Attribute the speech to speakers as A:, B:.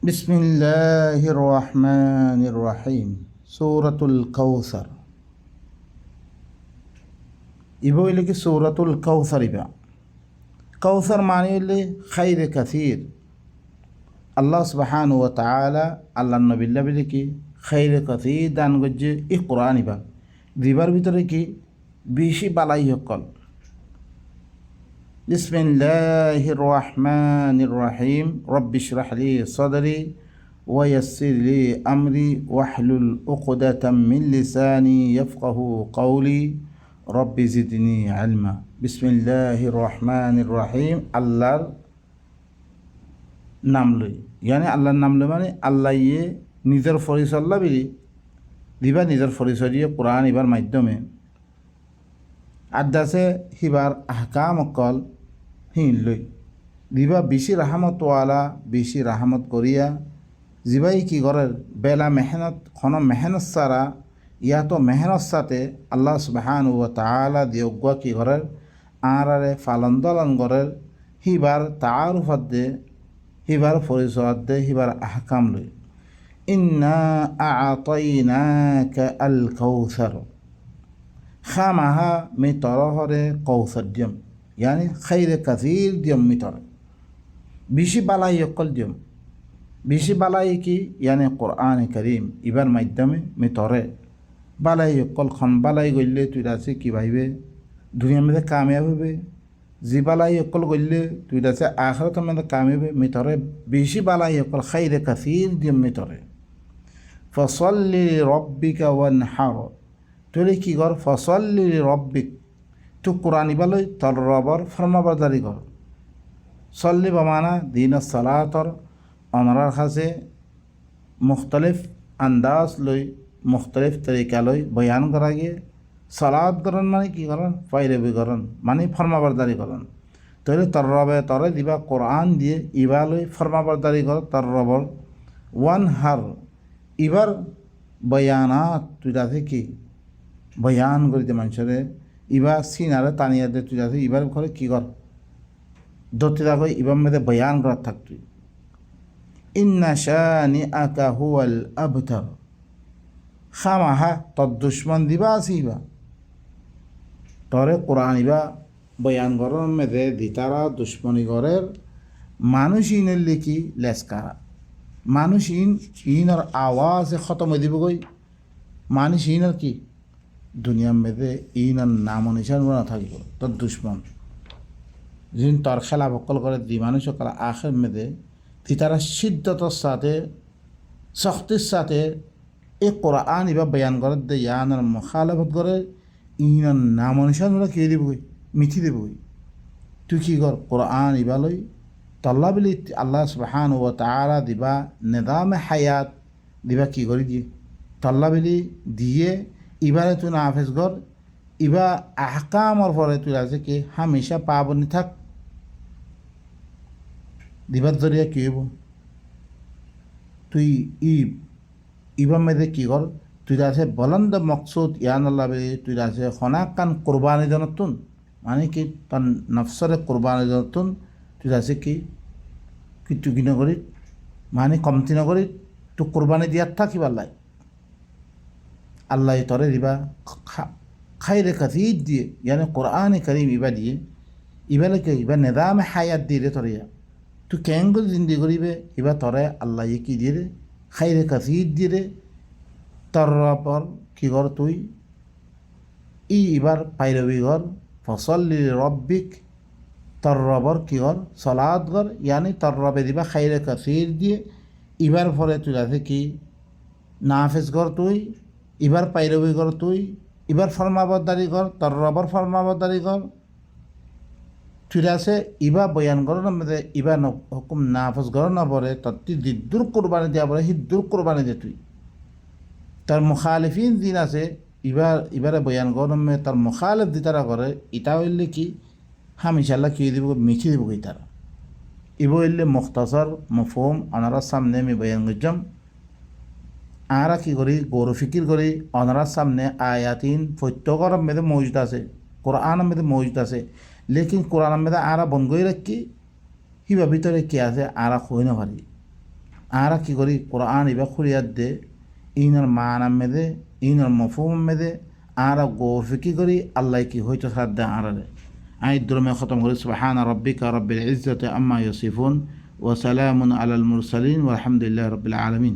A: বিসমিল্লাহির রহমানির রহিম। সূরাতুল কাউসার ইবা হইলে কি সূরাতুল কাউসার ইবা কাউসার মানে হইলে খাইরে কাসির। আল্লাহ সুবহানাহু ওয়া তাআলা আল্লাহ নবিল্লা বলে কি খাইরে কাসির দান গজ্জে এই কোরআন ইবা দিবার ভিতরে কি বেশি বালাই হকল। বিসমিল্লাহির রহমানির রহিম। রব্বি ইশরাহ লি সাদরি ওয়া ইয়াসসির লি আমরি ওয়াহলুল উকদাতাম মিন লিসানি ইয়াফকাহু কওলি রব্বি জিদনি ইলমা। বিসমিল্লাহির রহমানির রহিম। আল্লাহর নাম লই, ইয়ানি আল্লাহর নাম লই মানে আল্লাহ ইয়ে নিজের পরিচয় দিবা নিজের পরিচয় দিয়ে কোরআন ইবার মাধ্যমে আদাসে হিবার আহকাম অকল হিন লই দিবা বেশি রাহমতওয়ালা বেশি রাহমত করিয়া জিবাই কি করের বেলা মেহনত কোনো মেহনত সারা ইয়া তো মেহনত সাথে আল্লাহ সুবহানাহু ওয়া তাআলা দিয়গুয়া কি করের আরারে ফালন দলন করের হিবার তাআরুফত দে হিবার পরিচয় দে হিবার আহকাম লই। ইন্না আ'তাইনাকা আল কাউসার খামাহা মি তরহরে কৌসর দিয়ম ইয়ানি খাইরে কাসির দিয়ম মি তর বেশি বালাই অকল দিয়ম। বেশি বালাই কি ইয়ানি কোরআন করিম ইবার মাধ্যমে মি তরে বালাই অকল খন বালাই গইলে তুই আছে কি ভাইবে দুনিয়ার মধ্যে কামিয়াব হবে। যে বালাই অকল গইলে তুই আছে আখিরাতের মধ্যে কামিয়াব মি তরে বেশি বালাই অকল খাইরে কাসির দিয়ম মি তরে। ফসল্লি রব্বিকা ওয়ানহার তুই কি কর ফসল্লি রব্বিক তু কোরআন ইবালই তর রবর ফরমাবরদারি কর। সল্লি বমানা দিন সালাতর অনরার খাসে মুখতলিফ আন্দাজ লই মুখতলিফ তরিকা লই বয়ান করা গিয়ে সালাত করন মানে কি করেন ফাইরেবি করেন মানে ফরমাবরদারি করেন। তৈরি তর রবে তরে দিবা কোরআন দিয়ে ইবালই ফরমাবরদারি কর তর রবর ওয়ান হার ইবার বয়ানাত তুই আছে কি বয়ান করিতে মানুষের ইবার সিনারে টানিয়া দে তুই আছে ইবার ঘরে কী কর ধরতে থাকো ইবার মধ্যে বয়ান করার থাক তুই। ইন্না শানিআকা হুয়াল আবতার খামাহা তোর দুশ্মন দিবা আছে ইবা তরে কোরআন ইবা বয়ান করার মেধে দিতারা দুশ্মনী ঘরের মানুষ ইনের লিখি লেসকারা মানুষ ইনার আওয়াজে খতম হয়ে দিব গই মানুষ ইনার কি দুনিয়ার মেধে ইনার নাম নিশান না থাকিব তোর দুশ্মন যিনি তোর খেলা বকল করে দি মানুষ সকাল আখের মেধে তারা সিদ্ধতর সাথে শক্তির সাথে এই কোরআন ইবা বয়ান করে দে ইয়ানার মুখালাফত করে ইনার নাম নিশান কি দিব গই মিথি দেব গই। তুই কি কর কোরআন ইবালই তল্লা বিলি আল্লাহ সুবহানাহু ওয়া তাআলা দিবা নিজামে হায়াত দিবা কি করে দিয়ে তল্লা বিলি দিয়ে ইবারে তুই না হাফেজ গর ইবা আহকামর পরে তুই আছে কি হামেশা পাবনি থাক দিবার জরিয়া কি হইব তুই ইবা মেদে কি কর তুই আছে বলন্দ মকসুদ ইয়ান আল্লাহ বলি তুই আছে খনাকান কোরবানি জনতুন মানে কি তার নফসরে কোরবানি জনতুন তুই আছে কি কিটু কি নগরী মানে কমতি নগরী তো কোরবানি দিয়ার থাকি পাল্লাই আল্লাহ তরে দিবা খাইরে কাসির দিয়ে ইয়ানি কোরআন করিম ইবা দিয়ে ইবালকে ইবা নিজামে হায়াত দিয়ে রে তরে তুই কেঙ্গল জিন্দি করিবে ইবা তরে আল্লাহ কি দিয়ে রে খাইরে কাসির দিয়ে রে তর পর কি কর তুই ইবার পাইরবি ঘর ফসল্লি রব্বিক তর রবর কি কর সলাদ কর ইয়ানি তর রবে দিবা খাইরে কাসির দিয়ে ইবার ফলে তুই আছে কি নাফেজ কর তুই ইবার পাইরবি কর তুই ইবার ফরমাবরদারি কর তর রবর ফরমাবরদারি কর তুই আছে ইবা বয়ান কর না মধ্যে ইবা হুকুম নাফজ কর না পরে তুই দিদ্দুর কোরবানি দেওয়া পরে হিদ্দুর কোরবানি দে তুই তার মুখালিফিন দিন আছে ইবারে বয়ান কর তার মুখালিফ দি তারা করে ইটা হইলে কি হামিশাল্লাহ কি দিব মিছি দিব কি তারা ইব হইলে মুখতাসর মফহুম অনারার সামনে আমি বয়ান করলাম। আরা কি করি গৌর ফিকির করি অনারার সামনে আয়াতিন প্রত্যেকর মেয়েদের মৌজুদ আছে কোরআন মেয়েদের মৌজুদ আছে লেকিন কোরআন মেয়েদের আরা বন করে রাখি হিবা ভিতরে কি আছে আরা হই না পারি আরা কি করি কোরআন ইবা খুলিয়াত দে ইনার মানা মেদে ইনার মফহুম মেদে আরা গৌর ফিকি করি আল্লাহ কি হইতো সাদ্দে আরারে আই দ্রমে খতম করি সুবহান রাব্বিকা রাব্বিল ইজ্জাতি আম্মা ইয়াসিফুন ওয়া সালামুন আলাল মুরসালিন ওয়া আলহামদুলিল্লাহি রাব্বিল আলামিন।